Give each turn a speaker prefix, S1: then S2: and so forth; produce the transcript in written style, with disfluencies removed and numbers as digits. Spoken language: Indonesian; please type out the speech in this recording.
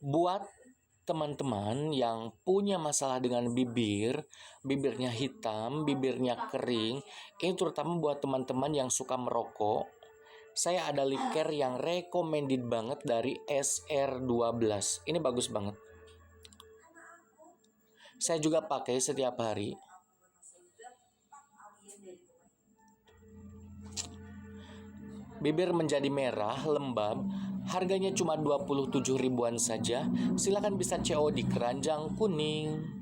S1: Buat teman-teman yang punya masalah dengan bibirnya hitam, bibirnya kering, ini terutama buat teman-teman yang suka merokok, saya ada lip care yang recommended banget dari SR12. Ini bagus banget. Saya juga pakai setiap hari. Bibir menjadi merah, lembab, harganya cuma 27 ribuan saja. Silakan bisa CO di Keranjang Kuning.